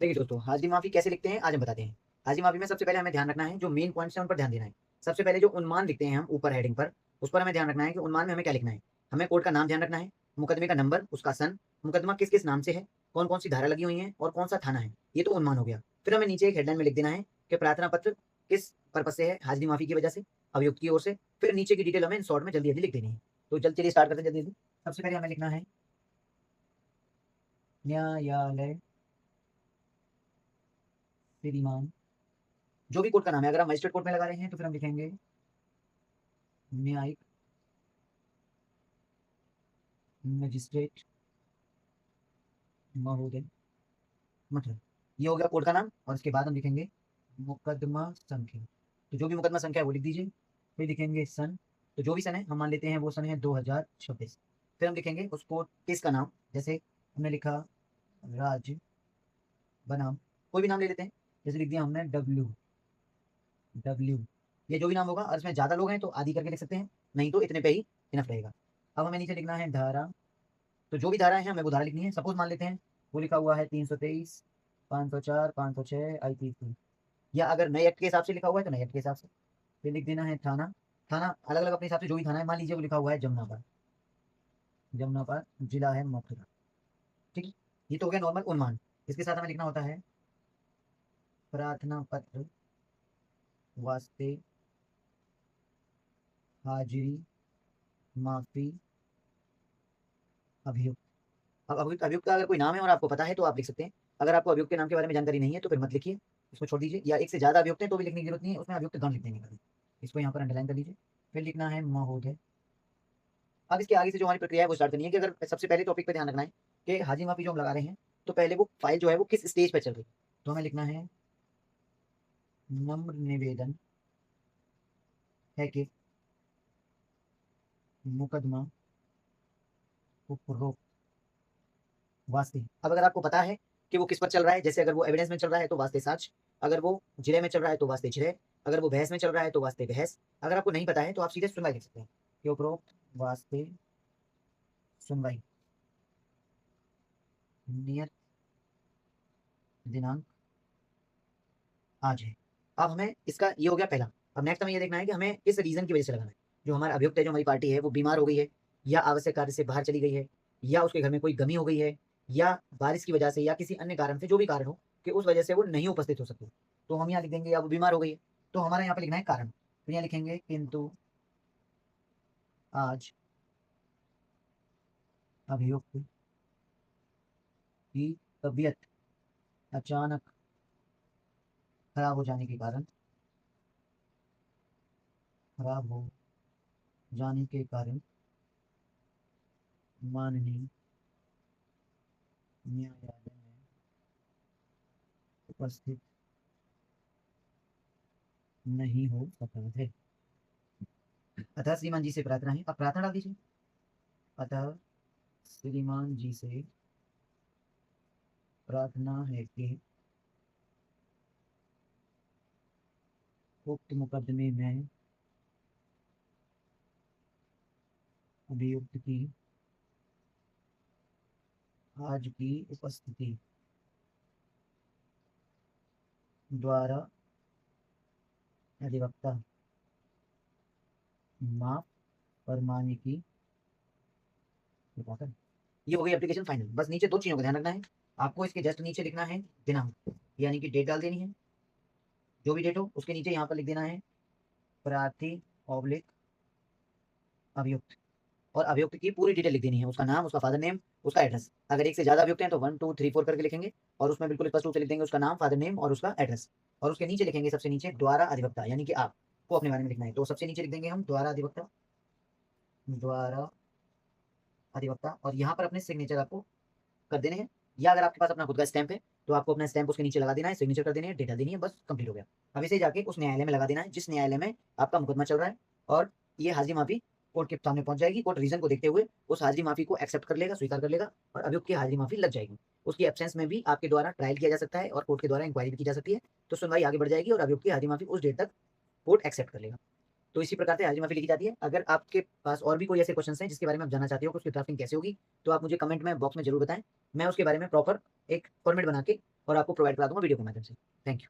देखिए दोस्तों, हाजिरी माफ़ी कैसे लिखते हैं आज हम बताते हैं। हाजिरी माफ़ी में सबसे पहले हमें ध्यान रखना है जो मेन पॉइंट्स हैं उन पर ध्यान देना है। सबसे पहले जो उन्मान लिखते हैं हम ऊपर हेडिंग पर, उस पर हमें ध्यान रखना है कि उन्मान में हमें क्या लिखना है। हमें कोर्ट का नाम ध्यान रखना है, मुकदमे का नंबर, उसका सन, मुकदमा किस-किस नाम से है, कौन-कौन सी धारा लगी हुई है और कौन-सा थाना है। ये तो उन्मान हो गया। फिर हमें नीचे एक हेडलाइन में लिख देना है कि प्रार्थना पत्र किस पर्पज़ से है, हाजिरी माफ़ी की वजह से, अभियुक्त की ओर से। फिर नीचे की डिटेल हमें इन शॉर्ट में जल्दी-जल्दी लिख देनी है। तो चलिए स्टार्ट करते हैं जल्दी-जल्दी। सबसे पहले हमें लिखना है न्यायालय श्रीमान, जो भी कोर्ट का नाम है। अगर हम मजिस्ट्रेट कोर्ट में लगा रहे हैं तो फिर हम लिखेंगे न्यायिक मजिस्ट्रेट महोदय मतलब ये हो गया कोर्ट का नाम। और इसके बाद हम लिखेंगे मुकदमा संख्या। तो जो भी मुकदमा संख्या है वो लिख दीजिए। फिर लिखेंगे सन। तो जो भी सन है हम मान लेते हैं वो सन है 2026। फिर हम लिखेंगे उस कोर्ट केस का नाम। जैसे हमने लिखा राज बनाम, कोई भी नाम ले लेते हैं। जैसे लिख दिया हमने डब्ल्यू डब्ल्यू, ये जो भी नाम होगा। और इसमें ज़्यादा लोग हैं तो आदि करके लिख सकते हैं, नहीं तो इतने पे ही इनफ रहेगा। अब हमें नीचे लिखना है धारा। तो जो भी धाराएँ हैं हमें वो धारा लिखनी है। सपोज़ मान लेते हैं वो लिखा हुआ है 323, 504, 506 आईपीसी, या अगर नए एक्ट के हिसाब से लिखा हुआ है तो नए एक्ट के हिसाब से। फिर लिख देना है थाना। थाना अलग-अलग अपने हिसाब से जो भी थाना है, मान लीजिए वो लिखा हुआ है जमुनापार, जमुनापार जिला है मथुरा। ठीक है? ये तो हो गया नॉर्मल उन्मान। इसके साथ हमें लिखना होता है प्रार्थना पत्र वास्ते हाजिरी माफ़ी अभियुक्त। अब अभियुक्त अभियुक्त का अगर कोई नाम है और आपको पता है तो आप लिख सकते हैं। अगर आपको अभियुक्त के नाम के बारे में जानकारी नहीं है तो फिर मत लिखिए, इसको छोड़ दीजिए। या एक से ज़्यादा अभियुक्त हैं तो भी लिखने की जरूरत नहीं है, उसमें अभियुक्त गण लिख देंगे खाली। इसको यहाँ पर अंडरलाइन कर लीजिए। फिर लिखना है महोदय। अब इसके आगे से जो हमारी प्रक्रिया है वो स्टार्ट करनी है कि अगर सबसे पहले टॉपिक पे ध्यान रखना है कि हाजिरी माफ़ी जो हम लगा रहे हैं तो पहले वो फाइल जो है वो किस स्टेज पे चल रही है। तो हमें लिखना है नम्र निवेदन है कि मुकदमा उपरोक्त वास्ते। अब अगर आपको पता है कि वो किस पर चल रहा है, जैसे अगर वो एविडेंस में चल रहा है तो वास्ते साक्ष्य, अगर वो जिले में चल रहा है तो वास्ते जिले, अगर वो बहस में चल रहा है तो वास्ते बहस। अगर आपको नहीं पता है तो आप सीधे सुनवाई लिख सकते हैं कि उपरोक्त वास्ते सुनवाई नियत दिनांक आज है। अब हमें इसका ये हो गया पहला। अब नेक्स्ट हमें ये देखना है कि हमें किस रीजन की वजह से लगाना है। जो हमारा अभियुक्त है, जो हमारी पार्टी है, वो बीमार हो गई है, या आवश्यक कार्य से बाहर चली गई है, या उसके घर में कोई गमी हो गई है, या बारिश की वजह से, या किसी अन्य कारण से, जो भी कारण हो कि उस वजह से वो नहीं उपस्थित हो सकती। तो हम यहाँ लिख देंगे या वो बीमार हो गई है। तो हमारा यहाँ पे लिखना है कारण। फिर यहाँ लिखेंगे किंतु आज अभियुक्त की तबीयत अचानक खराब हो जाने के कारण, खराब हो जाने के कारण माननीय न्यायालय में उपस्थित नहीं हो सका है। अतः श्रीमान जी से प्रार्थना है। अब प्रार्थना डाल दीजिए। अतः श्रीमान जी से प्रार्थना है कि उक्त मुकदमे में अभियुक्त की आज की उपस्थिति द्वारा अधिवक्ता माफ फरमाने की कृपा करें। ये हो गई एप्लीकेशन फाइनल। बस नीचे दो चीजों का ध्यान रखना है। आपको इसके जस्ट नीचे लिखना है दिनांक, यानी कि डेट डाल देनी है। जो भी डेट हो उसके नीचे यहाँ पर लिख देना है प्रार्थी ऑब्लिक अभियुक्त। और अभियुक्त की पूरी डिटेल लिख देनी है, उसका नाम, उसका फादर नेम, उसका एड्रेस। अगर एक से ज्यादा अभियुक्त हैं तो 1 2 3 4 करके लिखेंगे। और उसमें बिल्कुल स्पष्ट रूप से लिख देंगे उसका नाम, फादर नेम और उसका एड्रेस। और उसके नीचे लिखेंगे सबसे नीचे द्वारा अधिवक्ता, यानी कि आपको अपने बारे में लिखना है। तो सबसे नीचे लिख देंगे हम द्वारा अधिवक्ता, द्वारा अधिवक्ता। और यहाँ पर अपने सिग्नेचर आपको कर देने हैं। या अगर आपके पास अपना खुद का स्टैंप है तो आपको अपना स्टैंप उसके नीचे लगा देना है, सिग्नेचर कर देनी है, डेटा देनी है, बस कंप्लीट हो गया। अब इसे जाके उस न्यायालय में लगा देना है जिस न्यायालय में आपका मुकदमा चल रहा है। और ये हाजिरी माफी कोर्ट के सामने पहुंच जाएगी। कोर्ट रीजन को देखते हुए उस हाजिरी माफी को एक्सेप्ट कर लेगा, स्वीकार कर लेगा, और अभियुक्त की हाजिरी माफी लग जाएगी। उसकी एब्सेंस में भी आपके द्वारा ट्रायल किया जा सकता है और कोर्ट के द्वारा इंक्वायरी भी की जा सकती है। तो सुनवाई आगे बढ़ जाएगी और अभियुक्त की हाजिरी माफी उस डेट तक कोर्ट एक्सेप्ट कर लेगा। तो इसी प्रकार से हाजिरी माफी लिखी जाती है। अगर आपके पास और भी कोई ऐसे क्वेश्चन हैं जिसके बारे में आप जानना चाहते हो कि उसकी ड्राफ्टिंग कैसे होगी, तो आप मुझे कमेंट में बॉक्स में जरूर बताएं। मैं उसके बारे में प्रॉपर एक फॉर्मेट बना के और आपको प्रोवाइड करा दूंगा वीडियो के माध्यम से। Thank you.